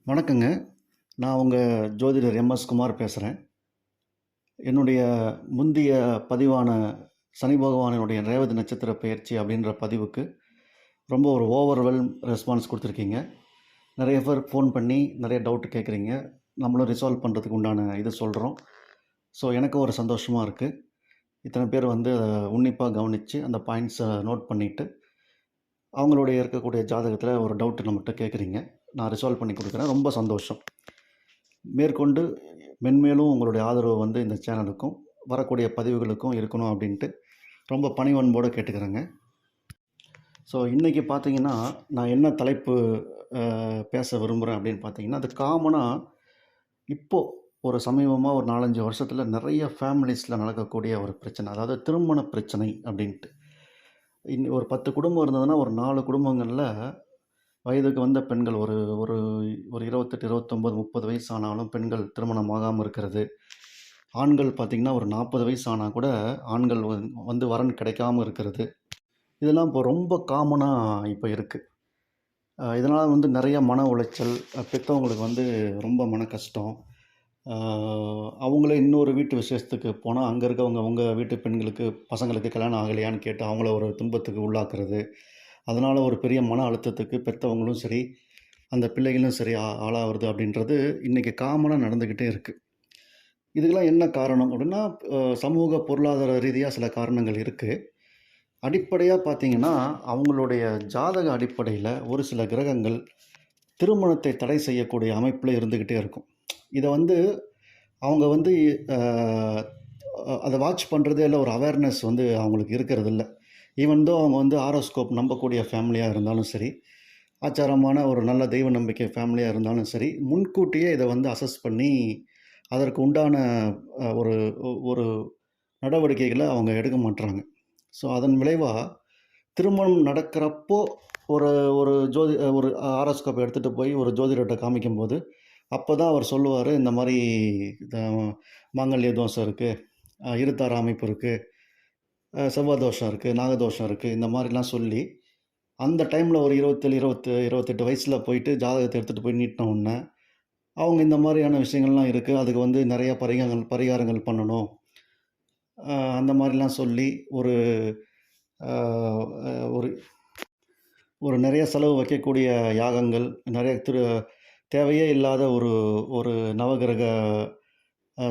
வணக்கங்க. நான் உங்க ஜோதிடர் எம்.எஸ். குமார் பேசுறேன். என்னுடைய முந்திய பதிவான சனி பகவானுடைய ரேவதி நட்சத்திர பெயர்ச்சி அப்படின்ற பதிவுக்கு ரொம்ப ஒரு ஓவர்வெல்ம் ரெஸ்பான்ஸ் குடுத்துருக்கீங்க. நெறைய பேர் ஃபோன் பண்ணி நெறைய டவுட் கேட்குறீங்க. நம்மளும் ரிசால்வ் பண்ணுறதுக்கு உண்டான இது சொல்றோம். ஸோ எனக்கும் ஒரு சந்தோஷமா இருக்கு. இத்தனை பேர் வந்து அத உன்னிப்பா கவனிச்சு அந்த பாயிண்ட்ஸ நோட் பண்ணிட்டு, அவங்களுடைய இருக்கக்கூடிய ஜாதகத்தில ஒரு டவுட் நம்மட்ட கேட்குறீங்க. நான் ரிசால்வ் பண்ணி குடுக்குறேன். ரொம்ப சந்தோஷம். மேற்கொண்டு மென்மேலும் உங்களுடைய ஆதரவு வந்து இந்த சேனலுக்கும், வரக்கூடிய பதிவுகளுக்கும் இருக்கணும் அப்படின்ட்டு ரொம்ப பணிவன்போட கேட்டுக்கிறேங்க. ஸோ இன்னைக்கு பார்த்தீங்கன்னா, நான் என்ன தலைப்பு பேச விரும்புகிறேன் அப்படின்னு பார்த்தீங்கன்னா, அது காமனா இப்போ ஒரு சமீபமா ஒரு 4, 5 வருஷத்துல நெறைய ஃபேமிலீஸ்ல நடக்கக்கூடிய ஒரு பிரச்சனை. அதாவது திருமண பிரச்சனை அப்படின்ட்டு. ஒரு 10 குடும்பம் இருந்ததுன்னா, ஒரு 4 குடும்பங்கள்ல வயதுக்கு வந்த பெண்கள் ஒரு ஒரு ஒரு 28, 29, 30 வயசு ஆனாலும் பெண்கள் திருமணம் ஆகாம இருக்கிறது. ஆண்கள் பார்த்தீங்கன்னா, ஒரு 40 வயசு ஆனா கூட ஆண்கள் வந்து வரன் கிடைக்காம இருக்கிறது. இதெல்லாம் இப்போ ரொம்ப காமனா இப்ப இருக்கு. இதனால வந்து நெறைய மன உளைச்சல், பெத்தவங்களுக்கு வந்து ரொம்ப மன கஷ்டம். அ அவங்களே இன்னொரு வீட்டு விசேஷத்துக்கு போனா, அங்க இருக்கவங்க உங்க வீட்டு பெண்களுக்கு, பசங்களுக்கு கல்யாணம் ஆகலையான்னு கேட்டு அவங்கள ஒரு துன்பத்துக்கு உள்ளாக்குறது. அதனால ஒரு பெரிய மன அழுத்தத்துக்கு பெத்தவங்களும் சரி, அந்த பிள்ளைகளும் சரி ஆளாவுறது அப்படின்றது இன்னைக்கு காமனா நடந்துக்கிட்டே இருக்கு. இதுக்கெல்லாம் என்ன காரணம் அப்படின்னா, சமூக பொருளாதார ரீதியா சில காரணங்கள் இருக்கு. அடிப்படையா பார்த்தீங்கன்னா, அவங்களுடைய ஜாதக அடிப்படையில ஒரு சில கிரகங்கள் திருமணத்தை தடை செய்யக்கூடிய அமைப்பில இருந்துகிட்டே இருக்கும். இத வந்து அவங்க வந்து அ அத வாட்ச் பண்றதே இல்ல. ஒரு அவேர்னஸ் வந்து அவங்களுக்கு இருக்கிறதில்ல. ஈவன் தோ அவங்க வந்து ஹாரோஸ்கோப் நம்பக்கூடிய ஃபேமிலியா இருந்தாலும் சரி, ஆச்சாரமான ஒரு நல்ல தெய்வ நம்பிக்கை ஃபேமிலியா இருந்தாலும் சரி, முன்கூட்டியே இத வந்து அசஸ் பண்ணி, அதற்கு உண்டான ஒரு ஒரு நடவடிக்கைகள அவங்க எடுக்க மாட்றாங்க. ஸோ, அதன் விளைவா திருமணம் நடக்கிறப்போ ஒரு ஒரு ஒரு ஹாரோஸ்கோப் எடுத்துட்டு போய் ஒரு ஜோதிடர்ட்ட காமிக்கும்போது, அப்பதான் அவர் சொல்லுவாரு, இந்த மாரி த மாங்கல்ய தோஷம் இருக்கு, இருதார அமைப்பு இருக்கு, செவ்வாய் தோஷம் இருக்கு, நாகதோஷம் இருக்கு. இந்த மாரிலாம் சொல்லி, அந்த டைம்ல ஒரு 27, 28 வயசுல போயிட்டு ஜாதகத்த எடுத்துட்டு போய் நீட்டுன உடனே, அவங்க இந்த மாரியான விஷயங்கள்லாம் இருக்கு. அதுக்கு வந்து நெறைய பரிகாரங்கள் பண்ணணும். அந்த மாரிலாம் சொல்லி ஒரு அ அ ஒரு ஒரு நெறைய செலவு வைக்கக்கூடிய யாகங்கள், நெறைய தேவையே இல்லாத ஒரு ஒரு நவகிரக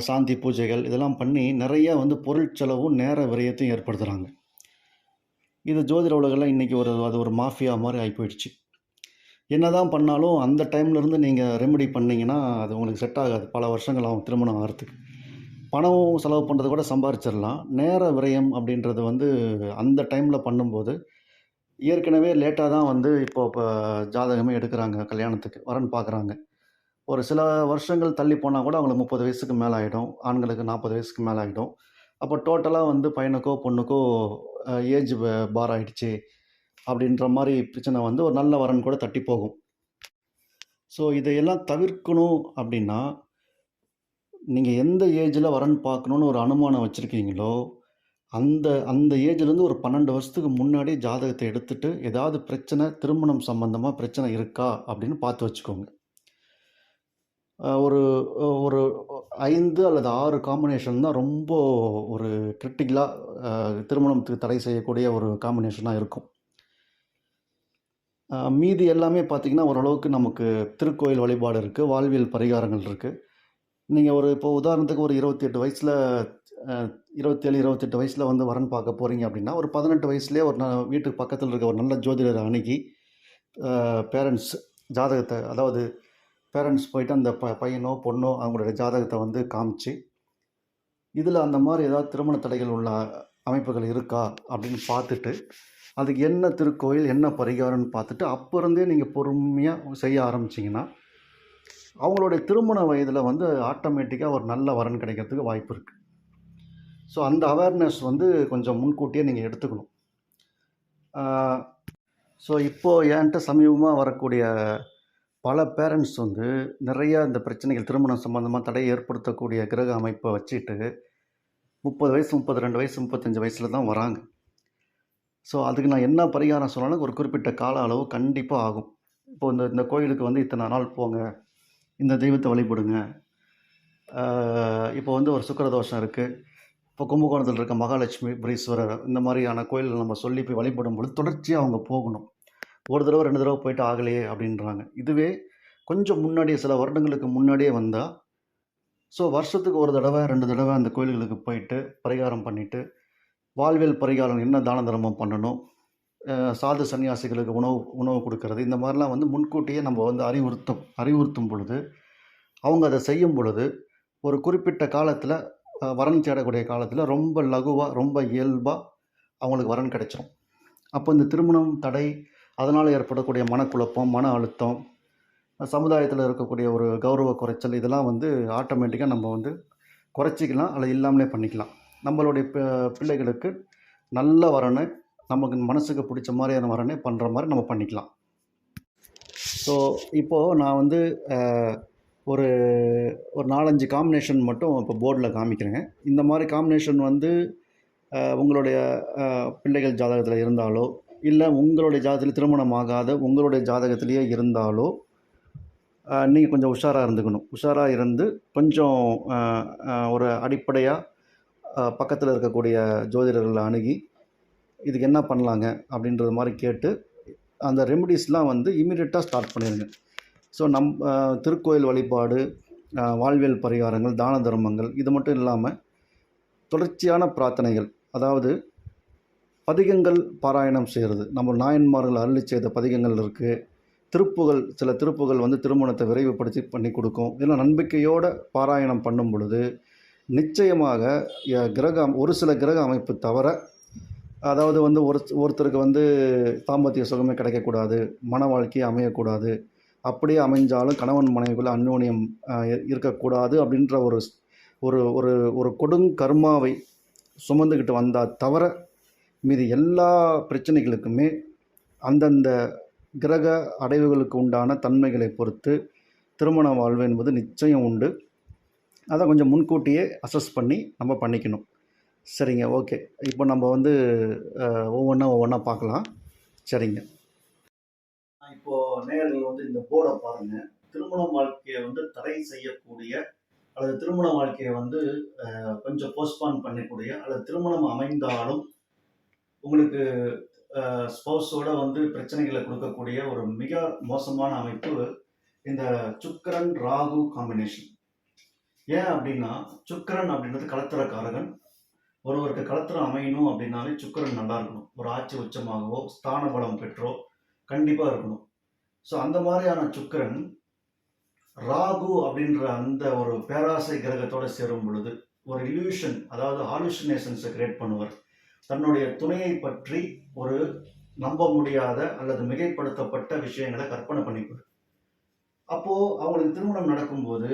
சாந்தி பூஜைகள் இதெல்லாம் பண்ணி நெறைய வந்து பொருள் செலவும், நேர விரயத்தையும் ஏற்படுத்துறாங்க. இது ஜோதிட உலகில இன்னைக்கு அது ஒரு மாஃபியா மாரி ஆயி போயிடுச்சு. என்னதான் பண்ணாலும் அந்த டைம்ல இருந்து நீங்க ரெமெடி பண்ணீங்கன்னா, அது உங்களுக்கு செட் ஆகாது. பல வருஷங்கள் ஆகும் திருமணம் ஆகுறதுக்கு. பணம் செலவு பண்றத கூட சம்பாரிச்சிரலாம். நேர விரயம் அப்படின்றது வந்து அந்த டைம்ல பண்ணும்போது, ஏற்கனவே லேட்டா தான் வந்து இப்போ ஜாதகமே எடுக்குறாங்க கல்யாணத்துக்கு. வரன் பார்க்குறாங்க. ஒரு சில வருஷங்கள் தள்ளி போனா கூட அவங்களுக்கு 30 வயசுக்கு மேல ஆயிடும். ஆண்களுக்கு 40 வயசுக்கு மேல ஆயிடும். அப்போ டோட்டலா வந்து பையனுக்கோ, பொண்ணுக்கோ ஏஜ் பார் ஆயிடுச்சு. அப்படின்ற மாரி பிரச்சனை வந்து ஒரு நல்ல வரன் கூட தட்டி போகும். ஸோ இதையெல்லாம் தவிர்க்கணும் அப்படின்னா, நீங்க எந்த ஏஜ்ல வரன் பார்க்கணும்னு ஒரு அனுமானம் வச்சிருக்கீங்களோ, அந்த அந்த ஏஜ்லேருந்து ஒரு 12 வருஷத்துக்கு முன்னாடி ஜாதகத்த எடுத்துட்டு, ஏதாவது பிரச்சனை திருமணம் சம்பந்தமா பிரச்சனை இருக்கா அப்படின்னு பார்த்து வச்சுக்கோங்க. ஒரு ஒரு 5 அல்லது 6 காம்பினேஷன் தான் ரொம்ப ஒரு கிரிட்டிக்கலா திருமணத்துக்கு தடை செய்யக்கூடிய ஒரு காம்பினேஷனா இருக்கும். மீதி எல்லாமே பார்த்தீங்கன்னா, ஓரளவுக்கு நமக்கு திருக்கோயில் வழிபாடு இருக்கு. வாழ்வியல் பரிகாரங்கள் இருக்கு. நீங்க இப்போ உதாரணத்துக்கு ஒரு 28 வயசுல அ 27, 28 வயசுல வந்து வரன் பார்க்க போறீங்க அப்படின்னா, ஒரு 18 வயசுலயே ஒரு வீட்டுக்கு பக்கத்துல இருக்க ஒரு நல்ல ஜோதிடர அணுகி, பேரண்ட்ஸ் ஜாதகத்த அதாவது பேரண்ட்ஸ் போயிட்டு அந்த பையனோ, பொண்ணோ அவங்களுடைய ஜாதகத்த வந்து காமிச்சு, இதுல அந்த மாரி ஏதாவது திருமண தடைகள் உள்ள அமைப்புகள் இருக்கா? அப்படின்னு பார்த்துட்டு, அதுக்கு என்ன திருக்கோயில், என்ன பரிகாரம்ன்னு பார்த்துட்டு, அப்ப இருந்தே நீங்க பொறுமையா செய்ய ஆரம்பிச்சீங்கன்னா, அவங்களுடைய திருமண வயதில வந்து ஆட்டோமேட்டிக்கா ஒரு நல்ல வரன் கிடைக்கிறதுக்கு வாய்ப்பு இருக்கு. ஸோ அந்த அவேர்னஸ் வந்து கொஞ்சம் முன்கூட்டியே நீங்க எடுத்துக்கணும். ஆ ஸோ இப்போ என்ட்ட சமீபமா வரக்கூடிய பல பேரண்ட்ஸ் வந்து நிறைய இந்த பிரச்சனைகள் திருமணம் சம்பந்தமா தடை ஏற்படுத்தக்கூடிய கிரக அமைப்ப வச்சுட்டு 30 வயசு, 32 வயசு, 35 வயசுல தான் வராங்க. ஸோ அதுக்கு நான் என்ன பரிகாரம் சொன்னாலும் ஒரு குறிப்பிட்ட கால அளவு கண்டிப்பா ஆகும். இப்போ இந்த இந்த கோயிலுக்கு வந்து இத்தனை நாள் போங்க. இந்த தெய்வத்தை வழிபடுங்க. இப்போ வந்து ஒரு சுக்கிர தோஷம் இருக்குது, இப்போ கும்பகோணத்தில் இருக்க மகாலட்சுமி புரீஸ்வரர் இந்த மாதிரியான கோயில்கள் நம்ம சொல்லி போய் வழிபடும் பொழுது தொடர்ச்சியாக அவங்க போகணும். ஒரு தடவை 2 தடவை போயிட்டு ஆகலையே அப்படின்றாங்க. இதுவே கொஞ்சம் முன்னாடியே சில வருடங்களுக்கு முன்னாடியே வந்தால், ஸோ வருஷத்துக்கு ஒரு தடவை 2 தடவை அந்த கோயில்களுக்கு போயிட்டு பரிகாரம் பண்ணிவிட்டு, வாழ்வியல் பரிகாரம் என்ன தான தர்மம் பண்ணணும், சாது சன்னியாசிகளுக்கு உணவு கொடுக்கறது, இந்த மாதிரிலாம் வந்து முன்கூட்டியே நம்ம வந்து அறிவுறுத்தும் பொழுது, அவங்க அதை செய்யும் பொழுது, ஒரு குறிப்பிட்ட காலத்தில் வரன் தேடக்கூடிய காலத்தில் ரொம்ப லகுவாக, ரொம்ப இயல்பாக அவங்களுக்கு வரன் கிடைச்சிரும். அப்போ இந்த திருமணம் தடை, அதனால் ஏற்படக்கூடிய மனக்குழப்பம், மன அழுத்தம், சமுதாயத்தில் இருக்கக்கூடிய ஒரு கௌரவ குறைச்சல், இதெல்லாம் வந்து ஆட்டோமேட்டிக்காக நம்ம வந்து குறைச்சிக்கலாம், அல்லது இல்லாமலே பண்ணிக்கலாம். நம்மளுடைய பிள்ளைகளுக்கு நல்ல வரனை, நமக்கு மனசுக்கு பிடிச்ச மாதிரியான வரனை பண்ணுற மாதிரி நம்ம பண்ணிக்கலாம். ஸோ இப்போது நான் வந்து ஒரு 4-5 காம்பினேஷன் மட்டும் இப்போ போர்டில் காமிக்கிறேங்க. இந்த மாதிரி காம்பினேஷன் வந்து உங்களுடைய பிள்ளைகள் ஜாதகத்தில் இருந்தாலோ, இல்லை உங்களுடைய ஜாதகத்தில் திருமணம் ஆகாத உங்களுடைய ஜாதகத்திலேயே இருந்தாலோ, நீங்கள் கொஞ்சம் உஷாராக இருந்துக்கணும். உஷாராக இருந்து கொஞ்சம் ஒரு அடிப்படையாக பக்கத்தில் இருக்கக்கூடிய ஜோதிடர்களை அணுகி, இதுக்கு என்ன பண்ணலாங்க அப்படின்றது மாதிரி கேட்டு, அந்த ரெமிடிஸ்லாம் வந்து இமீடியட்டாக ஸ்டார்ட் பண்ணிடுங்க. ஸோ திருக்கோயில் வழிபாடு, வாழ்வியல் பரிகாரங்கள், தான தர்மங்கள், இது மட்டும் இல்லாமல் தொடர்ச்சியான பிரார்த்தனைகள், அதாவது பதிகங்கள் பாராயணம் செய்கிறது. நம்ம நாயன்மார்கள் அருளி செய்த பதிகங்கள் இருக்குது. சில திருப்புகள் வந்து திருமணத்தை விரைவுபடுத்தி பண்ணி கொடுக்கும். இதெல்லாம் நம்பிக்கையோடு பாராயணம் பண்ணும் பொழுது நிச்சயமாக ஒரு சில கிரக அமைப்பு தவிர, அதாவது வந்து ஒருத்தருக்கு வந்து தாம்பத்திய சுகமே கிடைக்கக்கூடாது, மன வாழ்க்கையை அமையக்கூடாது, அப்படியே அமைஞ்சாலும் கணவன் மனைவிக்குள்ள அந்யோன்யம் இருக்கக்கூடாது அப்படின்ற ஒரு ஒரு ஒரு கொடுங்கர்மாவை சுமந்துக்கிட்டு வந்தால் தவிர மீது எல்லா பிரச்சனைகளுக்குமே அந்தந்த கிரக அடைவுகளுக்கு உண்டான தன்மைகளை பொறுத்து திருமண வாழ்வு என்பது நிச்சயம் உண்டு. அதை கொஞ்சம் முன்கூட்டியே அசஸ் பண்ணி நம்ம பண்ணிக்கணும். சரிங்க, ஓகே. இப்போ நம்ம வந்து ஒவ்வொன்றா பார்க்கலாம். சரிங்க, இப்போது நேயர்கள் வந்து இந்த போர்டை பாருங்கள். திருமண வாழ்க்கையை வந்து தடை செய்யக்கூடிய, அல்லது திருமண வாழ்க்கையை வந்து கொஞ்சம் போஸ்ட்பான் பண்ணக்கூடிய, அல்லது திருமணம் அமைந்தாலும் உங்களுக்கு ஸ்பௌஸோட வந்து பிரச்சனைகளை கொடுக்கக்கூடிய ஒரு மிக மோசமான அமைப்பு இந்த சுக்கிரன் ராகு காம்பினேஷன். ஏன் அப்படின்னா, சுக்கிரன் அப்படின்றது கலத்திரக்காரகன். ஒருவருக்கு கலத்திரம் அமையணும் அப்படின்னாலே சுக்கிரன் நல்லா இருக்கணும். ஒரு ஆட்சி உச்சமாகவோ ஸ்தான பலம் பெற்றோ கண்டிப்பாக இருக்கணும். ஸோ அந்த மாதிரியான சுக்கிரன் ராகு அப்படின்ற அந்த ஒரு பேராசை கிரகத்தோடு சேரும் பொழுது ஒரு இல்யூஷன், அதாவது ஹாலுசினேஷன்ஸை கிரியேட் பண்ணுவார். தன்னுடைய துணையை பற்றி ஒரு நம்ப முடியாத அல்லது மிகைப்படுத்தப்பட்ட விஷயங்களை கற்பனை பண்ணிப்பார். அப்போது அவங்களுக்கு திருமணம் நடக்கும்போது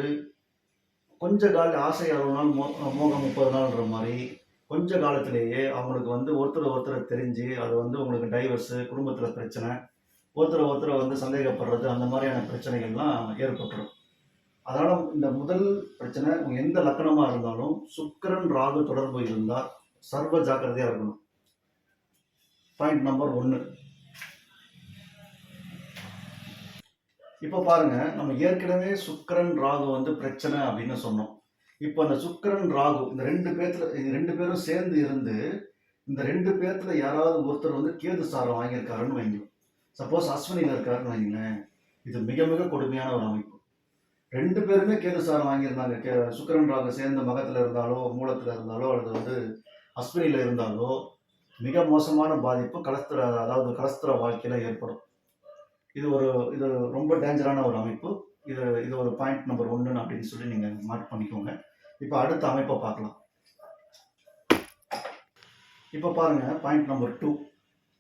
கொஞ்ச கால ஆசை 60 நாள், மோகம் 30 நாள்ன்ற மாதிரி கொஞ்ச காலத்திலேயே அவங்களுக்கு வந்து ஒருத்தர் தெரிஞ்சு அது வந்து உங்களுக்கு டைவர்ஸு, குடும்பத்தில் பிரச்சனை, ஒருத்தரை வந்து சந்தேகப்படுறது, அந்த மாதிரியான பிரச்சனைகள்லாம் ஏற்பட்டுரும். அதனால் இந்த முதல் பிரச்சனை, எந்த லக்கணமாக இருந்தாலும் சுக்கிரன் ராகு தொடர்பு இருந்தால் சர்வ ஜாக்கிரதையாக இருக்கணும். Point number 1. இப்போ பாருங்க, நம்ம ஏற்கனவே சுக்கிரன் ராகு வந்து பிரச்சனை அப்படின்னு சொன்னோம். இப்போ அந்த சுக்கிரன் ராகு இந்த 2 பேரும் சேர்ந்து இருந்து இந்த 2 பேர்த்துல யாராவது ஒருத்தர் வந்து கேது சாரம் வாங்கியிருக்காருன்னு வைங்க. சப்போஸ் அஸ்வினியில் இருக்காருன்னு வைங்களேன், இது மிக மிக கொடுமையான ஒரு அமைப்பு. 2 பேருமே கேது சாரம் வாங்கியிருந்தாங்க. சுக்கிரன் ராகு சேர்ந்த மகத்தில் இருந்தாலோ, மூலத்தில் இருந்தாலோ, அல்லது வந்து அஸ்வினியில் இருந்தாலோ மிக மோசமான பாதிப்பு கலஸ்திர வாழ்க்கையில் ஏற்படும். இது ரொம்ப டேஞ்சரான ஒரு அமைப்பு. இது ஒரு பாயிண்ட் நம்பர் 1 அப்படின்னு சொல்லி நீங்கள் மார்க் பண்ணிக்கோங்க. இப்போ அடுத்த அமைப்பை பார்க்கலாம். இப்போ பாருங்கள், பாயிண்ட் நம்பர் 2.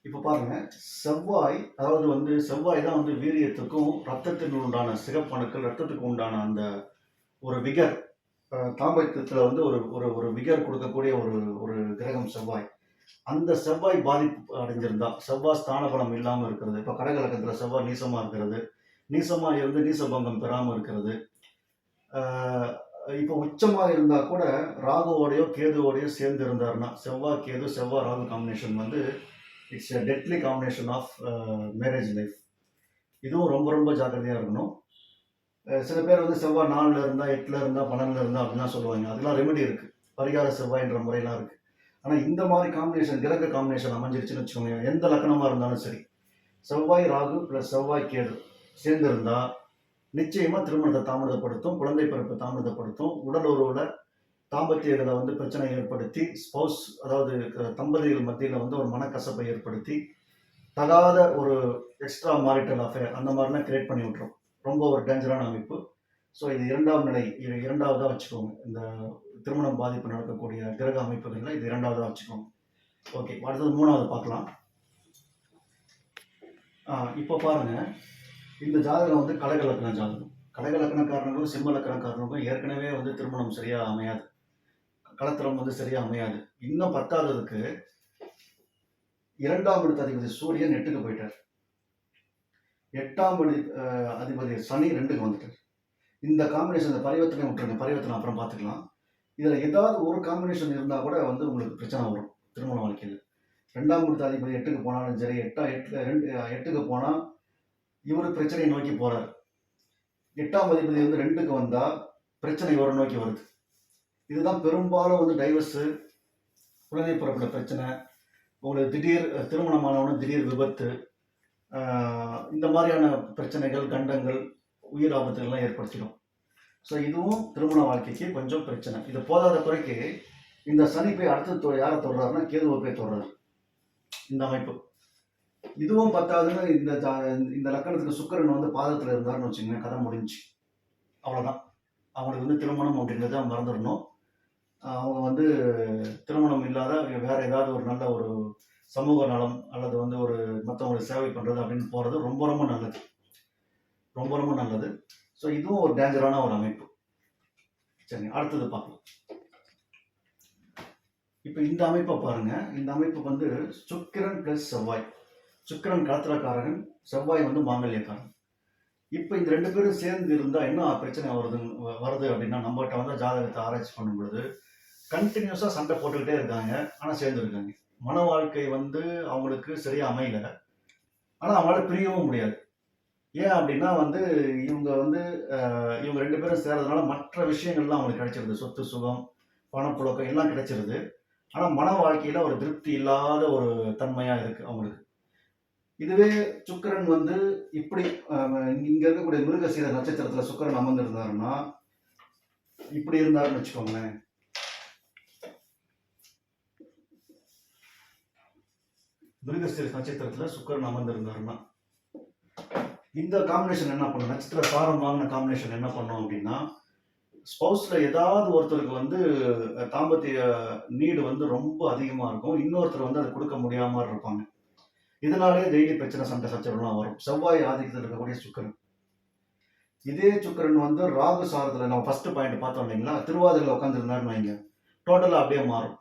இப்போ பாருங்கள், செவ்வாய், அதாவது வந்து செவ்வாய் தான் வந்து வீரியத்துக்கும் ரத்தத்திற்கு உண்டான சிகப்பணுக்கள், ரத்தத்துக்கு உண்டான அந்த ஒரு விகர், தாம்பத்தியத்தில் வந்து ஒரு விகர் கொடுக்கக்கூடிய ஒரு கிரகம் செவ்வாய். அந்த செவ்வாய் பாதிப்பு அடைஞ்சிருந்தா, செவ்வாய் ஸ்தான பலம் இல்லாமல் இருக்கிறது, இப்போ கடகலக்கத்தில் செவ்வாய் நீசமாக இருக்கிறது, நீசமாக இருந்து நீசபங்கம் பெறாமல் இருக்கிறது, இப்போ உச்சமாக இருந்தால் கூட ராகுவோடையோ கேதுவோடையோ சேர்ந்து இருந்தாருன்னா, செவ்வாய் கேது, செவ்வாய் ராகு காம்பினேஷன் வந்து it's a deadly combination of marriage life. இதுவும் ரொம்ப ரொம்ப ஜாக்கிரதையாக இருக்கணும். சில பேர் வந்து செவ்வாய் 4ல் இருந்தால் 8ல் இருந்தால் 12ல் இருந்தால் அப்படிலாம் சொல்லுவாங்க. அதெல்லாம் ரெமெடி இருக்குது, பரிகார செவ்வாய்ன்ற முறையெல்லாம் இருக்குது. ஆனால் இந்த மாதிரி காம்பினேஷன் கிரக காம்பினேஷன் அமைஞ்சிருச்சுன்னு வச்சுக்கோங்க, எந்த லக்கணமாக இருந்தாலும் சரி, செவ்வாய் ராகு ப்ளஸ் செவ்வாய் கேது சேர்ந்திருந்தா நிச்சயமாக திருமணத்தை தாமதப்படுத்தும், குழந்தை பிறப்பை தாமதப்படுத்தும், உடல் உறவில் தாம்பத்தியங்களை வந்து பிரச்சனை ஏற்படுத்தி, ஸ்பௌஸ் அதாவது தம்பதிகள் மத்தியில் வந்து ஒரு மனக்கசப்பை ஏற்படுத்தி, தகாத ஒரு எக்ஸ்ட்ரா மாரிட்டல் அஃபேர் அந்த மாதிரிலாம் கிரியேட் பண்ணி விட்டுரும். ரொம்ப ஒரு டேஞ்சரான அமைப்பு. ஸோ இது இரண்டாம் நிலை, இது இரண்டாவதாக வச்சுக்கோங்க. இந்த திருமணம் பாதிப்பு நடக்கக்கூடிய கிரக அமைப்புகளில் இது இரண்டாவதாக வச்சுக்கோங்க. ஓகே, அடுத்தது 3வது பார்க்கலாம். இப்போ பாருங்க, இந்த ஜாதகம் வந்து கடக லக்ன ஜாதகம். கடக லக்னக்காரனுக்கும் சிம்ம லக்னக்காரனுக்கும் ஏற்கனவே வந்து திருமணம் சரியா அமையாது, களத்திரம் வந்து சரியா அமையாது. இன்னும் 10வதுக்கு 2ஆம் இடத்து அதிபதி சூரியன் 8க்கு போயிட்டார், 8ஆம் அதிபதி சனி 2க்கு வந்துட்டார். இந்த காம்பினேஷன், இந்த பரிவர்த்தனை விட்டுருங்க, பரிவர்த்தனை அப்புறம் பார்த்துக்கலாம். இதில் ஏதாவது ஒரு காம்பினேஷன் இருந்தால் கூட வந்து உங்களுக்கு பிரச்சனை வரும் திருமண வாழ்க்கையில். 2ஆம் இடத்து அதிபதி 8க்கு போனாலும் சரி, 8க்கு போனால் இவர் பிரச்சனையை நோக்கி போறார். 8ஆம் அதிபதி வந்து 2க்கு வந்தால் பிரச்சனை இவரை நோக்கி வருது. இதுதான் பெரும்பாலும் வந்து டைவர்ஸு, குழந்தை பிறப்புல பிரச்சனை, உங்களுக்கு திடீர் திருமணமானவனும் திடீர் விபத்து, இந்த மாதிரியான பிரச்சனைகள், கண்டங்கள், உயிர் ஆபத்துகள்லாம் ஏற்படுத்திடும். ஸோ இதுவும் திருமண வாழ்க்கைக்கு கொஞ்சம் பிரச்சனை. இது போதாத குறைக்கு இந்த சனி போய் அடுத்து யாரை தொடுறாருன்னா கேதுவை போய் தொடுறாரு இந்த அமைப்பு. இதுவும் 10வதுன்னு இந்த லக்கணத்துக்கு சுக்கிரன் வந்து பாதத்தில் இருந்தாருன்னு வச்சுக்கோங்க, கதை முடிஞ்சு, அவ்வளோதான். அவங்களுக்கு வந்து திருமணம் அப்படின்றத மறந்துடணும். அவங்க வந்து திருமணம் இல்லாத வேற ஏதாவது ஒரு நல்ல ஒரு சமூக நலம் அல்லது வந்து ஒரு மற்றவங்களுக்கு சேவை பண்ணுறது அப்படின்னு போகிறது ரொம்ப ரொம்ப நல்லது, ரொம்ப ரொம்ப நல்லது. ஸோ இதுவும் ஒரு டேஞ்சரான ஒரு அமைப்பு. சரிங்க, அடுத்தது பார்க்கலாம். இப்போ இந்த அமைப்பை பாருங்க. இந்த அமைப்பு வந்து சுக்கிரன் பிளஸ் செவ்வாய். சுக்கிரன் களத்திரக்காரகன், செவ்வாய் வந்து மாங்கல்யக்காரன். இப்போ இந்த 2 பேரும் சேர்ந்து இருந்தால் என்ன பிரச்சனை வருது அப்படின்னா, நம்மகிட்ட வந்து ஜாதகத்தை ஆராய்ச்சி பண்ணும் பொழுது கண்டினியூஸாக சண்டை போட்டுக்கிட்டே இருக்காங்க, ஆனால் சேர்ந்து இருக்காங்க. மன வாழ்க்கை வந்து அவங்களுக்கு சரியா அமையல, ஆனால் அவங்களால பிரியவும் முடியாது. ஏன் அப்படின்னா வந்து இவங்க 2 பேரும் சேர்றதுனால மற்ற விஷயங்கள்லாம் அவங்களுக்கு கிடைச்சிருது, சொத்து சுகம் பணப்புழக்கம் எல்லாம் கிடைச்சிருது. ஆனால் மன வாழ்க்கையில் ஒரு திருப்தி இல்லாத ஒரு தன்மையாக இருக்குது அவங்களுக்கு. இதுவே சுக்கிரன் வந்து இப்படி இங்க இருக்கக்கூடிய மிருகசீர நட்சத்திரத்தில் சுக்கிரன் அமர்ந்திருந்தாருன்னா, இப்படி இருந்தாருன்னு வச்சுக்கோங்களேன், மிருகசீர நட்சத்திரத்தில் சுக்கிரன் அமர்ந்திருந்தாருன்னா இந்த காம்பினேஷன் என்ன பண்ணும், நட்சத்திர சாரம் வாங்கின காம்பினேஷன் என்ன பண்ணும் அப்படின்னா, ஸ்பௌஸில் ஏதாவது ஒருத்தருக்கு வந்து தாம்பத்திய நீடு வந்து ரொம்ப அதிகமாக இருக்கும், இன்னொருத்தர் வந்து அதை கொடுக்க முடியாமல் இருப்பாங்க. இதனாலே டெய்லி பிரச்சனை, சண்டை சச்சரவுலாம் வரும். செவ்வாய் ஆதிக்கத்தில் இருக்கக்கூடிய சுக்கிரன். இதே சுக்கிரன் வந்து ராகு சாரத்தில் நம்ம ஃபர்ஸ்ட் பாயிண்ட் பார்த்தோம் இல்லைங்களா, திருவாதிரையில் உட்காந்துருந்தாருன்னு வைங்க, டோட்டலாக அப்படியே மாறும்.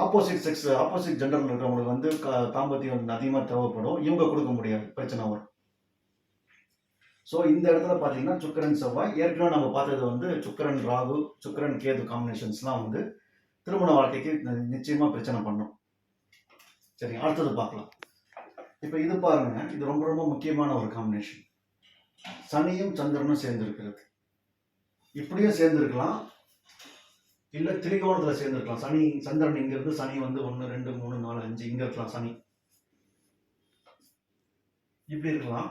ஆப்போசிட் செக்ஸ், ஆப்போசிட் ஜெண்டரில் இருக்கிறவங்களுக்கு வந்து தாம்பத்தியம் அதிகமாக தேவைப்படும், இவங்க கொடுக்க முடியாது, பிரச்சனை வரும். ஸோ இந்த இடத்துல பார்த்தீங்கன்னா சுக்கிரன் செவ்வாய், ஏற்கனவே நம்ம பார்த்தது வந்து சுக்கிரன் ராகு, சுக்கிரன் கேது காம்பினேஷன்ஸ்லாம் வந்து திருமண வாழ்க்கைக்கு நிச்சயமாக பிரச்சனை பண்ணும். சரி, அடுத்தது பார்க்கலாம். இப்போ இது பாருங்க, இது ரொம்ப ரொம்ப முக்கியமான ஒரு காம்பினேஷன். சனியும் சந்திரனும் சேர்ந்திருக்கிறது. இப்படியே சேர்ந்திருக்கலாம், இல்லை திரிகோணத்தில் சேர்ந்திருக்கலாம். சனி சந்திரன் இங்க இருந்து சனி வந்து 1 2 3 4 5 இங்க இருக்கலாம், சனி இப்படி இருக்கலாம்.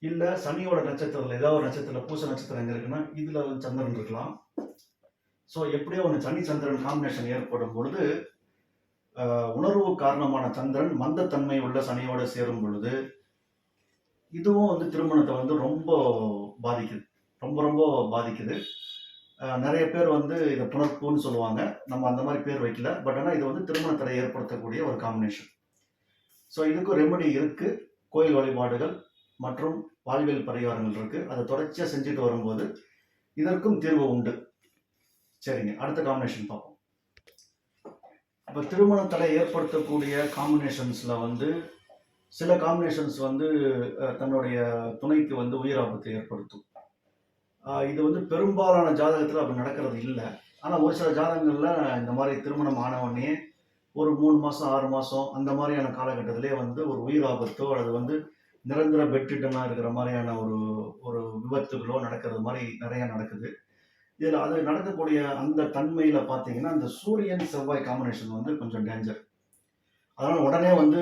இல்லை சனியோட நட்சத்திரத்தில் ஏதாவது ஒரு நட்சத்திரத்தில் பூச நட்சத்திரம் எங்க இருக்குன்னா இதுல வந்து சந்திரன் இருக்கலாம். ஸோ எப்படியோ ஒன்று சனி சந்திரன் காம்பினேஷன் ஏற்படும் பொழுது உணர்வு காரணமான சந்திரன் மந்தத்தன்மை உள்ள சனியோட சேரும் பொழுது இதுவும் வந்து திருமணத்தை வந்து ரொம்ப பாதிக்குது, ரொம்ப ரொம்ப பாதிக்குது. நிறைய பேர் வந்து இதை புணர்ப்புன்னு சொல்லுவாங்க, நம்ம அந்த மாதிரி பேர் வைக்கல. பட் ஆனால் இது வந்து திருமண தடை ஏற்படுத்தக்கூடிய ஒரு காம்பினேஷன். ஸோ இதுக்கும் ரெமெடி இருக்கு, கோயில் வழிபாடுகள் மற்றும் வாழ்வியல் பரிகாரங்கள் இருக்கு. அதை தொடர்ச்சியாக செஞ்சுட்டு வரும்போது இதற்கும் தீர்வு உண்டு. சரிங்க, அடுத்த காம்பினேஷன் பார்ப்போம். இப்போ திருமண தடை ஏற்படுத்தக்கூடிய காம்பினேஷன்ஸில் வந்து சில காம்பினேஷன்ஸ் வந்து தன்னுடைய துணைக்கு வந்து உயிர் ஆபத்தை ஏற்படுத்தும். இது வந்து பெரும்பாலான ஜாதகத்தில் அப்படி நடக்கிறது இல்லை. ஆனால் ஒரு சில ஜாதகங்களில் இந்த மாதிரி திருமணம் ஆனவொடனே ஒரு 3 மாதம் 6 மாதம் அந்த மாதிரியான காலகட்டத்திலே வந்து ஒரு உயிர் ஆபத்தோ அல்லது வந்து நிரந்தர பெட்ரிட்டனாக இருக்கிற மாதிரியான ஒரு ஒரு விபத்துகளோ நடக்கிறது மாதிரி நிறையா நடக்குது. இதில் அது நடக்கக்கூடிய அந்த தன்மையில் பார்த்தீங்கன்னா, அந்த சூரியன் செவ்வாய் காம்பினேஷன் வந்து கொஞ்சம் டேஞ்சர். அதனால் உடனே வந்து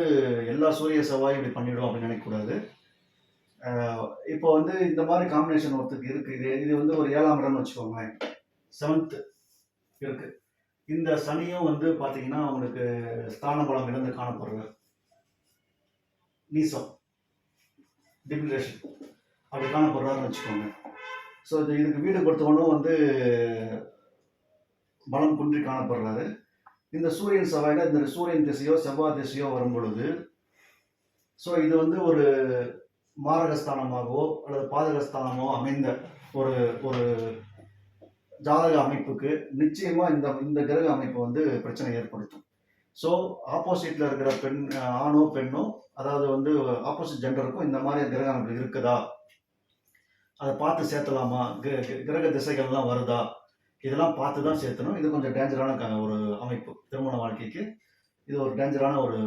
எல்லா சூரிய செவ்வாயும் இப்படி பண்ணிவிடும் அப்படின்னு நினைக்கக்கூடாது. இப்போ வந்து இந்த மாதிரி காம்பினேஷன் ஒருத்தருக்கு இருக்குது. இது வந்து ஒரு 7ஆம் இடம்னு வச்சுக்கோங்களேன். 7th இருக்கு. இந்த சனியும் வந்து பார்த்தீங்கன்னா அவங்களுக்கு ஸ்தான பலம் இழந்து காணப்படுறார். நீசம், டிப்ளேஷன் அப்படி காணப்படுறாருன்னு வச்சுக்கோங்க. ஸோ இதுக்கு வீடு கொடுத்தவனும் வந்து பலம் குன்றி காணப்படுறாரு. இந்த சூரியன் செவ்வாயில இந்த சூரியன் திசையோ செவ்வாய் திசையோ வரும் பொழுது, ஸோ இது வந்து ஒரு மாரகஸ்தானமாகவோ அல்லது பாதகஸ்தானமோ அமைந்த ஒரு ஒரு ஜாதக அமைப்புக்கு நிச்சயமா இந்த இந்த கிரக அமைப்பு வந்து பிரச்சனை ஏற்படுத்தும். ஸோ ஆப்போசிட்ல இருக்கிற பெண், ஆணோ பெண்ணோ, அதாவது வந்து ஆப்போசிட் ஜெண்டருக்கும் இந்த மாதிரி கிரக அமைப்பு இருக்குதா, அதை பார்த்து சேர்த்தலாமா, கிரக திசைகள்லாம் வருதா, இதெல்லாம் பார்த்து தான் சேர்த்தணும். இது கொஞ்சம் டேஞ்சரான ஒரு அமைப்பு. திருமண வாழ்க்கைக்கு இது ஒரு டேஞ்சரான ஒரு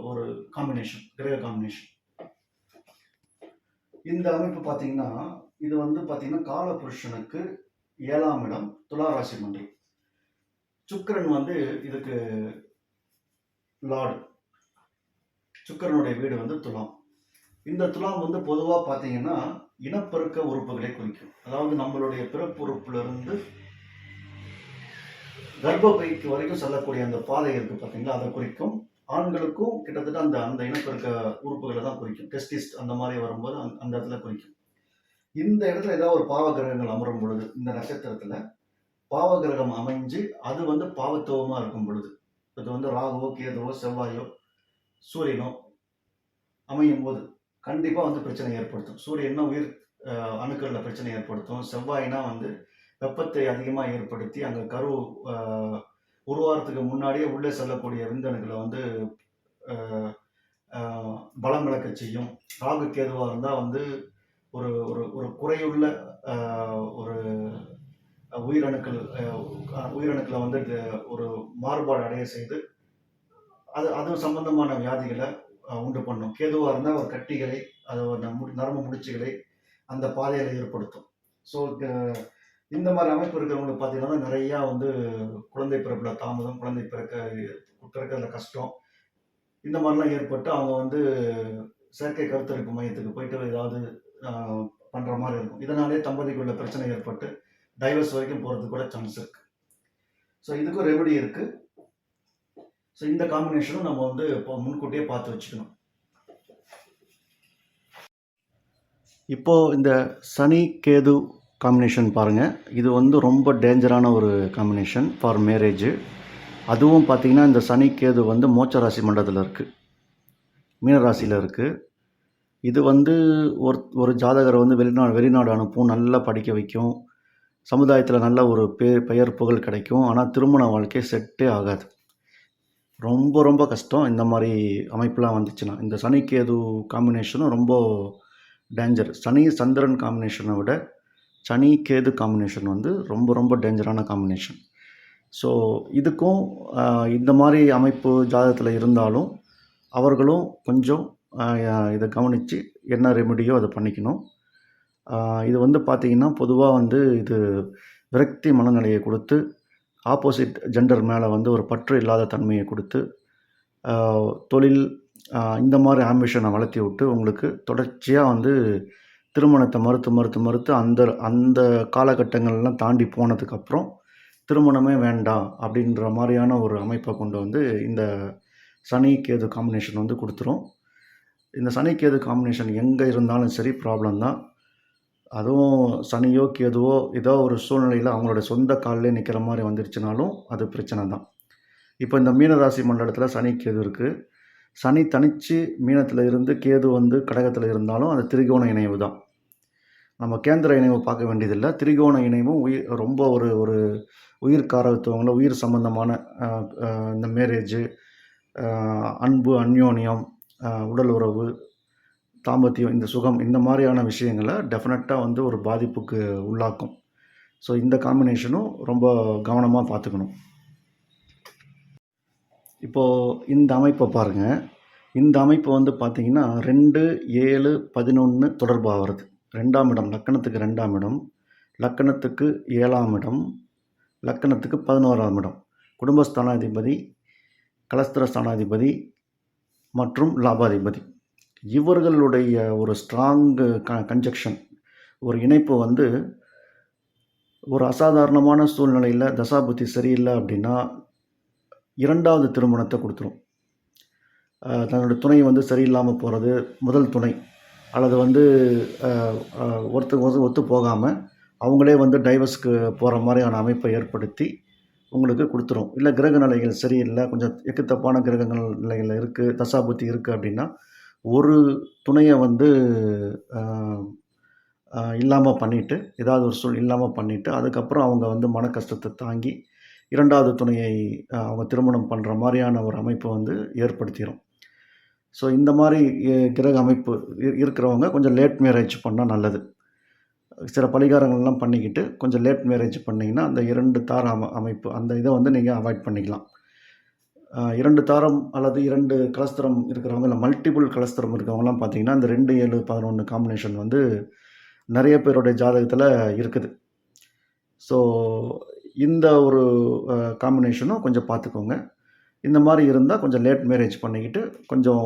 ஒரு காம்பினேஷன், கிரக காம்பினேஷன். இந்த அமைப்பு பார்த்தீங்கன்னா, இது வந்து பார்த்தீங்கன்னா காலபுருஷனுக்கு 7ஆம் இடம் துலா ராசி மண்டலம். சுக்கிரன் வந்து இதுக்கு லார்டு. சுக்கிரனுடைய வீடு வந்து துலாம். இந்த துலாம் வந்து பொதுவாக பார்த்தீங்கன்னா இனப்பெருக்க உறுப்புகளை குறிக்கும். அதாவது நம்மளுடைய பிறப்பு உறுப்பிலிருந்து கர்ப்பப்பைக்கு வரைக்கும் செல்லக்கூடிய அந்த பாதை இருக்கு பார்த்தீங்களா, அதை குறிக்கும். ஆண்களுக்கும் கிட்டத்தட்ட அந்த அந்த இனப்பெருக்க உறுப்புகளை தான் குறிக்கும். டெஸ்டிஸ் அந்த மாதிரி வரும்போது அந்த இடத்துல குறிக்கும். இந்த இடத்துல ஏதாவது ஒரு பாவ கிரகங்கள் அமரும் பொழுது, இந்த நட்சத்திரத்துல பாவ கிரகம் அமைஞ்சு அது வந்து பாவத்துவமா இருக்கும் பொழுது, இது வந்து ராகுவோ கேதுவோ செவ்வாயோ சூரியனோ அமையும் போது கண்டிப்பா வந்து பிரச்சனை ஏற்படுத்தும். சூரியன்னா உயிர் அணுக்கள்ல பிரச்சனை ஏற்படுத்தும். செவ்வாய்னா வந்து வெப்பத்தை அதிகமாக ஏற்படுத்தி அங்கே கரு உருவாகிறதுக்கு முன்னாடியே உள்ளே செல்லக்கூடிய விந்தணுக்களை வந்து பலம் இழக்க செய்யும். ராகு கேதுவாக இருந்தால் வந்து ஒரு ஒரு ஒரு குறையுள்ள ஒரு உயிரணுக்களை வந்து ஒரு மாறுபாடு அடைய செய்து அது சம்பந்தமான வியாதிகளை உண்டு பண்ணும். கேதுவாக இருந்தால் ஒரு கட்டிகளை, அது நரம்பு முடிச்சுகளை அந்த பாதையில் ஏற்படுத்தும். ஸோ இந்த மாதிரி அமைப்பு இருக்கிறவங்களுக்கு பார்த்தீங்கன்னா நிறையா வந்து குழந்தை பிறப்பில் தாமதம், குழந்தை பிறக்கிறதுல கஷ்டம், இந்த மாதிரிலாம் ஏற்பட்டு அவங்க வந்து செயற்கை கருத்தரிப்பு மையத்துக்கு போயிட்டு ஏதாவது பண்ணுற மாதிரி இருக்கும். இதனாலே தம்பதிக்குள்ள பிரச்சனை ஏற்பட்டு டைவர்ஸ் வரைக்கும் போகிறதுக்கு கூட சான்ஸ் இருக்குது. ஸோ இதுக்கும் ரெமெடி இருக்குது. ஸோ இந்த காம்பினேஷனும் நம்ம வந்து முன்கூட்டியே பார்த்து வச்சுக்கணும். இப்போது இந்த சனி கேது காம்பினேஷன் பாருங்கள். இது வந்து ரொம்ப டேஞ்சரான ஒரு காம்பினேஷன் ஃபார் மேரேஜு. அதுவும் பார்த்திங்கன்னா இந்த சனி கேது வந்து மோட்ச ராசி மண்டலத்தில் இருக்குது, மீனராசியில் இருக்குது. இது வந்து ஒரு ஜாதகரை வந்து வெளிநாடு அனுப்பும், நல்லா படிக்க வைக்கும், சமுதாயத்தில் நல்ல ஒரு பெயர் புகழ் கிடைக்கும். ஆனால் திருமண வாழ்க்கை செட்டே ஆகாது. ரொம்ப ரொம்ப கஷ்டம் இந்த மாதிரி அமைப்புலாம் வந்துச்சுன்னா. இந்த சனி கேது காம்பினேஷனும் ரொம்ப டேஞ்சர். சனி சந்திரன் காம்பினேஷனை விட சனி கேது காம்பினேஷன் வந்து ரொம்ப ரொம்ப டேஞ்சரான காம்பினேஷன். ஸோ இதுக்கும் இந்த மாதிரி அமைப்பு ஜாதகத்தில் இருந்தாலும் அவர்களும் கொஞ்சம் இதை கவனித்து என்ன ரெமெடியோ அதை பண்ணிக்கணும். இது வந்து பார்த்திங்கன்னா பொதுவாக வந்து இது விரக்தி மனநிலையை கொடுத்து ஆப்போசிட் ஜெண்டர் மேலே வந்து ஒரு பற்று இல்லாத தன்மையை கொடுத்து தொழில் இந்த மாதிரி ஆம்பிஷனை வளர்த்தி விட்டு உங்களுக்கு தொடர்ச்சியாக வந்து திருமணத்தை மறுத்து அந்த காலகட்டங்கள்லாம் தாண்டி போனதுக்கப்புறம் திருமணமே வேண்டாம் அப்படின்ற மாதிரியான ஒரு அமைப்பை கொண்டு வந்து இந்த சனி கேது காம்பினேஷன் வந்து கொடுத்துரும். இந்த சனி கேது காம்பினேஷன் எங்கே இருந்தாலும் சரி ப்ராப்ளம் தான். அதுவும் சனியோ கேதுவோ ஏதோ ஒரு சூழ்நிலையில் அவங்களோட சொந்த காலிலே நிற்கிற மாதிரி வந்துருச்சுனாலும் அது பிரச்சனை தான். இப்போ இந்த மீனராசி மண்டலத்தில் சனி கேது இருக்குது. சனி தனித்து மீனத்தில் இருந்து கேது வந்து கடகத்தில் இருந்தாலும் அது திரிகோண இணைவு தான். நம்ம கேந்திர இணைவு பார்க்க வேண்டியதில்லை. திரிகோண இணைவும் ரொம்ப ஒரு உயிர் காரகத்துவங்கள உயிர் சம்பந்தமான இந்த மேரேஜு, அன்பு, அந்யோன்யம், உடல் உறவு, தாம்பத்தியம், இந்த சுகம், இந்த மாதிரியான விஷயங்களை டெஃபினட்டாக வந்து ஒரு பாதிப்புக்கு உள்ளாக்கும். ஸோ இந்த காம்பினேஷனும் ரொம்ப கவனமாக பார்த்துக்கணும். இப்போது இந்த அமைப்பை பாருங்கள். இந்த அமைப்பு வந்து பார்த்தீங்கன்னா 2, 7, 11 தொடர்பாக வருது. 2ஆம் இடம், லக்கணத்துக்கு 2ஆம் இடம், லக்கணத்துக்கு 7ஆம் இடம், லக்கணத்துக்கு 11ஆம் இடம். குடும்பஸ்தானாதிபதி, கலஸ்திர ஸ்தானாதிபதி மற்றும் லாபாதிபதி. இவர்களுடைய ஒரு ஸ்ட்ராங் கன்ஜக்ஷன், ஒரு இணைப்பு வந்து ஒரு அசாதாரணமான சூழ்நிலையில் தசாபுத்தி சரியில்லை அப்படின்னா 2வது திருமணத்தை கொடுத்துரும். தன்னோட துணை வந்து சரியில்லாமல் போகிறது, முதல் துணை அல்லது வந்து ஒருத்தருக்கு ஒத்து போகாமல் அவங்களே வந்து டைவர்ஸ்க்கு போகிற மாதிரியான அமைப்பை ஏற்படுத்தி உங்களுக்கு கொடுத்துரும். இல்லை கிரக நிலைகள் சரியில்லை, கொஞ்சம் எக்குத்தப்பான கிரகங்கள் நிலைகள் இருக்குது, தசாபுத்தி இருக்குது அப்படின்னா ஒரு துணையை வந்து இல்லாமல் பண்ணிவிட்டு, ஏதாவது ஒரு சூழ் இல்லாமல் பண்ணிவிட்டு, அதுக்கப்புறம் அவங்க வந்து மன கஷ்டத்தை தாங்கி 2வது துணையை அவங்க திருமணம் பண்ணுற மாதிரியான ஒரு அமைப்பை வந்து ஏற்படுத்திடும். ஸோ இந்த மாதிரி கிரக அமைப்பு இருக்கிறவங்க கொஞ்சம் லேட் மேரேஜ் பண்ணால் நல்லது. சில பரிகாரங்கள்லாம் பண்ணிக்கிட்டு கொஞ்சம் லேட் மேரேஜ் பண்ணிங்கன்னா அந்த 2 தார அமைப்பு அந்த இதை வந்து நீங்கள் அவாய்ட் பண்ணிக்கலாம். 2 தாரம் அல்லது 2 கலஸ்திரம் இருக்கிறவங்க, இல்லை மல்டிபிள் கலஸ்திரம் இருக்கிறவங்கலாம் பார்த்தீங்கன்னா இந்த 2, 7, 11 காம்பினேஷன் வந்து நிறைய பேருடைய ஜாதகத்தில் இருக்குது. ஸோ இந்த ஒரு காம்பினேஷனும் கொஞ்சம் பார்த்துக்கோங்க. இந்த மாதிரி இருந்தால் கொஞ்சம் லேட் மேரேஜ் பண்ணிக்கிட்டு கொஞ்சம்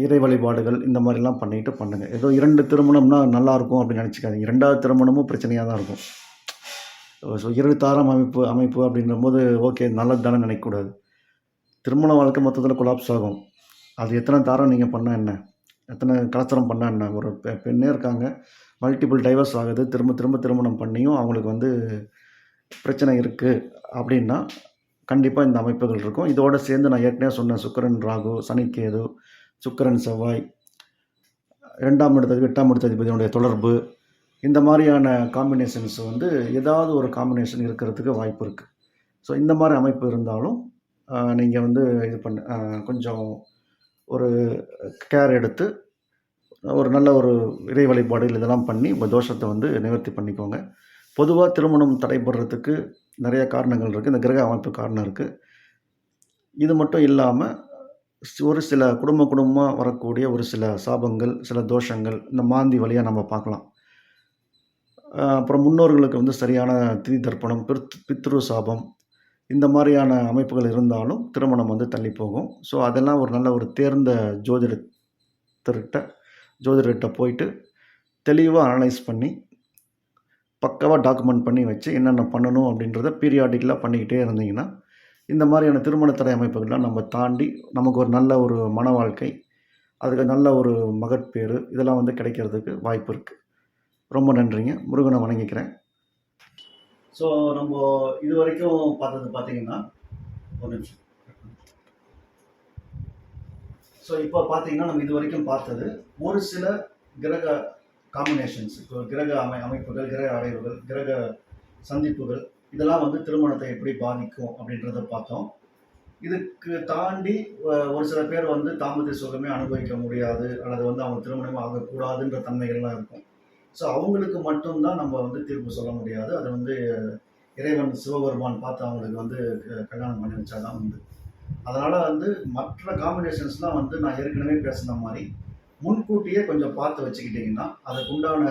இறை வழிபாடுகள் இந்த மாதிரிலாம் பண்ணிக்கிட்டு பண்ணுங்கள். ஏதோ 2 திருமணம்னா நல்லாயிருக்கும் அப்படின்னு நினச்சிக்காதீங்க. 2வது திருமணமும் பிரச்சனையாக தான் இருக்கும். ஸோ 2 தாரம் அமைப்பு அப்படின்றபோது ஓகே நல்லது தானே நினைக்கக்கூடாது. திருமண வாழ்க்கை மொத்தத்தில் கொலாப்ஸ் ஆகும். அது எத்தனை தாரம் நீங்கள் பண்ணால் என்ன, எத்தனை கலஸ்தரம் பண்ணால் என்ன. ஒரு பெண்ணே இருக்காங்க, மல்டிபிள் டைவர்ஸ் ஆகுது, திரும்ப திருமணம் பண்ணியும் அவங்களுக்கு வந்து பிரச்சனை இருக்குது அப்படின்னா கண்டிப்பாக இந்த அமைப்புகள் இருக்கும். இதோடு சேர்ந்து நான் ஏற்கனவே சொன்ன சுக்கிரன் ராகு, சனி கேது, சுக்கிரன் செவ்வாய், 2ஆம் இடத்துக்கு 8ஆம் இடத்ததிபதியினுடைய தொடர்பு, இந்த மாதிரியான காம்பினேஷன்ஸ் வந்து ஏதாவது ஒரு காம்பினேஷன் இருக்கிறதுக்கு வாய்ப்பு இருக்குது. ஸோ இந்த மாதிரி அமைப்பு இருந்தாலும் நீங்கள் வந்து இது கொஞ்சம் ஒரு கேர் எடுத்து ஒரு நல்ல ஒரு இறை வழிபாடுகள் இதெல்லாம் பண்ணி உங்கள் தோஷத்தை வந்து நிவர்த்தி பண்ணிக்கோங்க. பொதுவாக திருமணம் தடைபடுறதுக்கு நிறைய காரணங்கள் இருக்குது. இந்த கிரக அமைப்பு காரணம் இருக்குது. இது மட்டும் இல்லாமல் ஒரு சில குடும்பமாக வரக்கூடிய ஒரு சில சாபங்கள், சில தோஷங்கள் இந்த மாந்தி வழியாக நம்ம பார்க்கலாம். அப்புறம் முன்னோர்களுக்கு வந்து சரியான திதி தர்ப்பணம், பித்ரு சாபம் இந்த மாதிரியான அமைப்புகள் இருந்தாலும் திருமணம் வந்து தள்ளி போகும். ஸோ அதெல்லாம் ஒரு நல்ல ஒரு தேர்ந்த ஜோதிடர்கிட்ட போயிட்டு தெளிவாக அனலைஸ் பண்ணி பக்காவாக டாக்குமெண்ட் பண்ணி வச்சு என்னென்ன பண்ணணும் அப்படின்றத பீரியாடிக்கலாக பண்ணிக்கிட்டே இருந்தீங்கன்னா இந்த மாதிரியான திருமண தடை அமைப்புகள்லாம் நம்ம தாண்டி நமக்கு ஒரு நல்ல ஒரு மன வாழ்க்கை, அதுக்கு நல்ல ஒரு மகட்பேறு இதெல்லாம் வந்து கிடைக்கிறதுக்கு வாய்ப்பு இருக்குது. ரொம்ப நன்றிங்க. முருகனை வணங்கிக்கிறேன். ஸோ நம்ம இது வரைக்கும் பார்த்தது பார்த்தீங்கன்னா ஒரு நிமிஷம். ஸோ இப்போ பார்த்தீங்கன்னா நம்ம இது வரைக்கும் பார்த்தது ஒரு சில கிரக காம்பினேஷன்ஸ், இப்போ கிரக அமைப்புகள், கிரக அடைவுகள், கிரக சந்திப்புகள் இதெல்லாம் வந்து திருமணத்தை எப்படி பாதிக்கும் அப்படின்றத பார்த்தோம். இதுக்கு தாண்டி ஒரு சில பேர் வந்து தாம்பத்திய சுகமே அனுபவிக்க முடியாது அல்லது வந்து அவங்க திருமணமே ஆகக்கூடாதுன்ற தன்மைகள்லாம் இருக்கும். ஸோ அவங்களுக்கு மட்டும்தான் நம்ம வந்து தீர்ப்பு சொல்ல முடியாது. அது வந்து இறைவன் சிவபெருமான் பார்த்து அவங்களுக்கு வந்து கல்யாணம் பண்ணி வச்சாதான் உண்டு. அதனால் வந்து மற்ற காம்பினேஷன்ஸ்லாம் வந்து நான் ஏற்கனவே பேசின மாதிரி முன்கூட்டியே கொஞ்சம் பார்த்து வச்சுக்கிட்டிங்கன்னா அதுக்குண்டான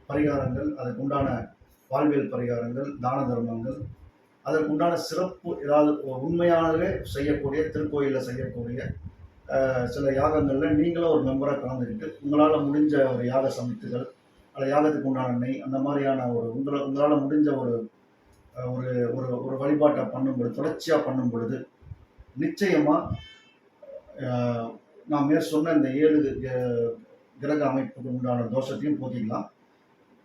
பரிகாரங்கள், அதுக்குண்டான வாழ்வியல் பரிகாரங்கள், தான தர்மங்கள், அதற்குண்டான சிறப்பு ஏதாவது உண்மையாகவே செய்யக்கூடிய திருக்கோயிலில் செய்யக்கூடிய சில யாகங்களில் நீங்களும் ஒரு மெம்பராக கலந்துக்கிட்டு உங்களால் முடிஞ்ச ஒரு யாக சமைத்துகள் அல்லது யாகத்துக்கு உண்டான நெய் அந்த மாதிரியான ஒரு உங்களால் முடிஞ்ச ஒரு ஒரு ஒரு வழிபாட்டை பண்ணும் பொழுது, தொடர்ச்சியாக பண்ணும் பொழுது நிச்சயமாக நான் சொன்ன இந்த 7 கிரக அமைப்புக்கு உண்டான தோஷத்தையும் போக்கிக்கலாம்.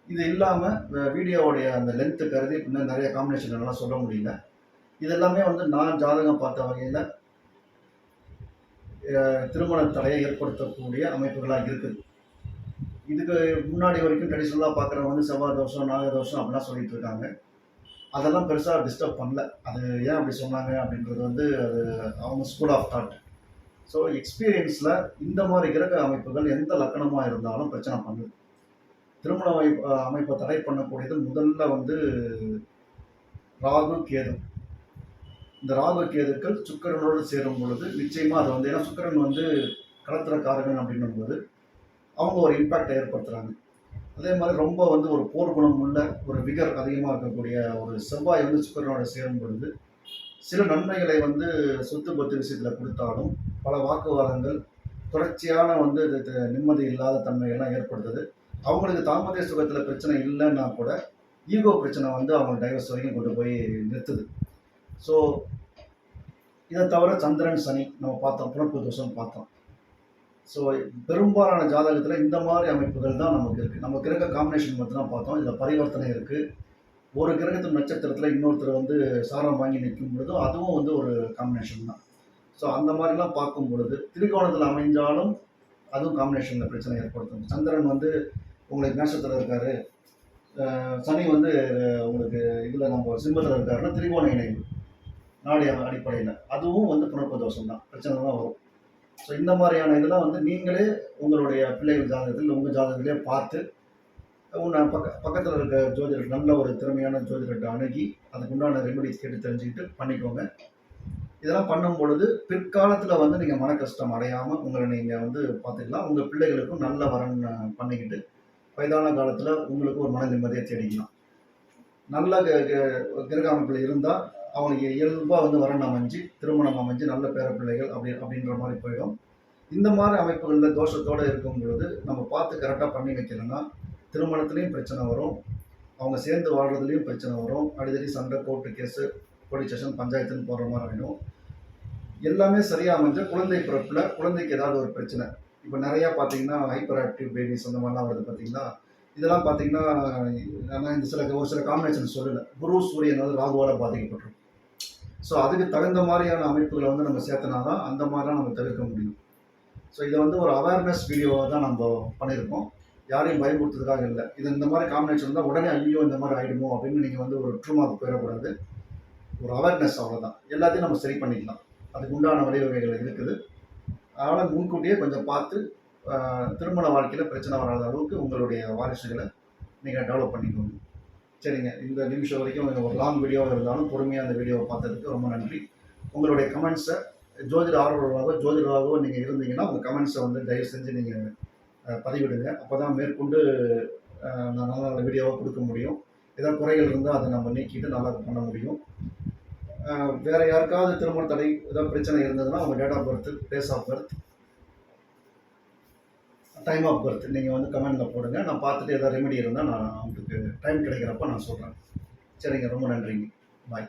இது இல்லாமல் வீடியோவுடைய அந்த லென்த்து கருதி இன்னும் நிறைய காம்பினேஷன் எல்லாம் சொல்ல முடியல. இதெல்லாமே வந்து நான் ஜாதகம் பார்த்த வகையில் திருமண தடையை ஏற்படுத்தக்கூடிய அமைப்புகளாக இருக்குது. இதுக்கு முன்னாடி வரைக்கும் ட்ரெடிஷ்னலாக பார்க்குறவங்க வந்து செவ்வாய் தோஷம், நாக தோஷம் அப்படிலாம் சொல்லிட்டு இருக்காங்க. அதெல்லாம் பெருசாக டிஸ்டர்ப் பண்ணல. அது ஏன் அப்படி சொன்னாங்க அப்படின்றது வந்து அது அவங்க ஸ்கூல் ஆஃப் தாட். ஸோ எக்ஸ்பீரியன்ஸில் இந்த மாதிரி கிரக அமைப்புகள் எந்த லக்கணமாக இருந்தாலும் பிரச்சனை பண்ணுது. திருமண அமைப்பை தடை பண்ணக்கூடியது முதல்ல வந்து ராகு, கேது. இந்த ராகு கேதுக்கள் சுக்கிரனோடு சேரும் பொழுது நிச்சயமாக அது வந்து, ஏன்னா சுக்கிரன் வந்து களத்திரக்காரகன் அப்படின்னும் போது அவங்க ஒரு இம்பாக்டை ஏற்படுத்துகிறாங்க. அதே மாதிரி ரொம்ப வந்து ஒரு போர்க்குணம் உள்ள ஒரு விகர் அதிகமாக இருக்கக்கூடிய ஒரு செவ்வாய் வந்து சுக்கிரனோட சேரும் பொழுது சில நன்மைகளை வந்து சொத்து பத்து விஷயத்தில் கொடுத்தாலும் பல வாக்குவாதங்கள் தொடர்ச்சியான வந்து நிம்மதி இல்லாத தன்மைகள்லாம் ஏற்படுத்துது. அவங்களுக்கு தாம்பத்திய சுகத்தில் பிரச்சனை இல்லைன்னா கூட ஈகோ பிரச்சனை வந்து அவங்க டைவர்ஸ் வரைக்கும் கொண்டு போய் நிறுத்துது. ஸோ இதை தவிர சந்திரன் சனி நம்ம பார்த்தோம், புனர்ப்பு தோஷம் பார்த்தோம். ஸோ பெரும்பாலான ஜாதகத்தில் இந்த மாதிரி அமைப்புகள் தான் நமக்கு இருக்குது. நம்ம கிரக காம்பினேஷன் மட்டும் தான் பார்த்தோம். இதில் பரிவர்த்தனை இருக்குது. ஒரு கிரகத்தின் நட்சத்திரத்தில் இன்னொருத்தர் வந்து சாரம் வாங்கி நிற்கும் பொழுதும் அதுவும் வந்து ஒரு காம்பினேஷன் தான். ஸோ அந்த மாதிரிலாம் பார்க்கும் பொழுது திரிகோணத்தில் அமைஞ்சாலும் அதுவும் காம்பினேஷனில் பிரச்சனை ஏற்படுத்தும். சந்திரன் வந்து உங்களுக்கு மேஷத்தில் இருக்காரு, சனி வந்து உங்களுக்கு இதில் நம்ம சிம்மத்தில் இருக்காருன்னா திரிகோண இணைவு நாடி அடிப்படையில் அதுவும் வந்து புனர்ப்பு தோஷம் தான், பிரச்சனை தான் வரும். ஸோ இந்த மாதிரியான இதெல்லாம் வந்து நீங்களே உங்களுடைய பிள்ளைகள் ஜாதகத்தில் உங்கள் ஜாதகத்திலே பார்த்து பக்கத்தில் இருக்க ஜோதிடர் நல்ல ஒரு திறமையான ஜோதிடர்கிட்ட அணுகி அதுக்குண்டான ரெமெடிஸ் கேட்டு தெரிஞ்சுக்கிட்டு பண்ணிக்கோங்க. இதெல்லாம் பண்ணும் பொழுது பிற்காலத்தில் வந்து நீங்கள் மன கஷ்டம் அடையாமல் உங்களை நீங்கள் வந்து பார்த்துக்கலாம். உங்கள் பிள்ளைகளுக்கும் நல்ல வரன் பண்ணிக்கிட்டு வயதான காலத்தில் உங்களுக்கு ஒரு மன நிம்மதியை தேடிக்கலாம். நல்ல கிரக அமைப்பில் இருந்தால் அவங்களுக்கு இயல்பாக வந்து வரன் அமைஞ்சு திருமணம் அமைஞ்சு நல்ல பேர பிள்ளைகள் அப்படின்ற மாதிரி போயிடும். இந்த மாதிரி அமைப்புகளில் தோஷத்தோடு இருக்கும் பொழுது நம்ம பார்த்து கரெக்டாக பண்ணி வைக்கணும்னா திருமணத்துலேயும் பிரச்சனை வரும், அவங்க சேர்ந்து வாழ்றதுலேயும் பிரச்சனை வரும், அடிக்கடி சண்டை, கோர்ட்டு கேஸு, போலீஸ் ஸ்டேஷன், பஞ்சாயத்துன்னு போகிற மாதிரி ஆகிடும். எல்லாமே சரியாக அமைஞ்ச குழந்தை பிறப்பில் குழந்தைக்கு ஏதாவது ஒரு பிரச்சனை, இப்போ நிறையா பார்த்தீங்கன்னா ஹைப்பர் ஆக்டிவ் பேபிஸ் அந்த மாதிரிலாம் வருது பார்த்தீங்களா. இதெல்லாம் பார்த்தீங்கன்னா நான் இந்த ஒரு சில காம்பினேஷன் சொல்லலை. குரு சூரியன் வந்து ராகுவால் பாதிக்கப்பட்டிருக்கும். ஸோ அதுக்கு தகுந்த மாதிரியான அமைப்புகளை வந்து நம்ம சேர்த்தனா தான் அந்த மாதிரிலாம் நம்ம தவிர்க்க முடியும். ஸோ இதை வந்து ஒரு அவேர்னஸ் வீடியோவை தான் நம்ம பண்ணியிருக்கோம். யாரையும் பயமுறுத்துறதுக்காக இல்லை. இது இந்த மாதிரி காம்பினேஷன் தான் உடனே ஐயோ இந்த மாதிரி ஆகிடுமோ அப்படின்னு நீங்கள் வந்து ஒரு ட்ரூமாவுக்கு போயிடக்கூடாது. ஒரு அவேர்னஸ் அவ்வளோதான். எல்லாத்தையும் நம்ம சரி பண்ணிக்கலாம். அதுக்கு உண்டான வழிவகைகள் இருக்குது. அதனால் முன்கூட்டியே கொஞ்சம் பார்த்து திருமண வாழ்க்கையில் பிரச்சனை வராத அளவுக்கு உங்களுடைய வாரிசுகளை நீங்கள் டெவலப் பண்ணிக்கோங்க. சரிங்க, இந்த நிமிஷம் வரைக்கும் ஒரு லாங் வீடியோவாக இருந்தாலும் பொறுமையாக அந்த வீடியோவை பார்த்ததுக்கு ரொம்ப நன்றி. உங்களுடைய கமெண்ட்ஸை ஜோதிட ஜோதிடராகவோ நீங்கள் இருந்தீங்கன்னா உங்கள் கமெண்ட்ஸை வந்து தயவு செஞ்சு நீங்கள் பதிவிடுங்க. அப்போ தான் மேற்கொண்டு நான் நல்ல நல்ல வீடியோவாக கொடுக்க முடியும். ஏதாவது குறைகள் இருந்தால் அதை நம்ம நீக்கிட்டு நல்லா பண்ண முடியும். வேறு யாருக்காவது திருமண தடை ஏதாவது பிரச்சனை இருந்ததுன்னா உங்கள் date of birth, place of birth, time of birth நீங்கள் வந்து கமெண்டில் போடுங்க. நான் பார்த்துட்டு ஏதாவது ரெமெடி இருந்தால் நான் உங்களுக்கு டைம் கிடைக்கிறப்ப நான் சொல்கிறேன். சரிங்க, ரொம்ப நன்றிங்க. பாய்.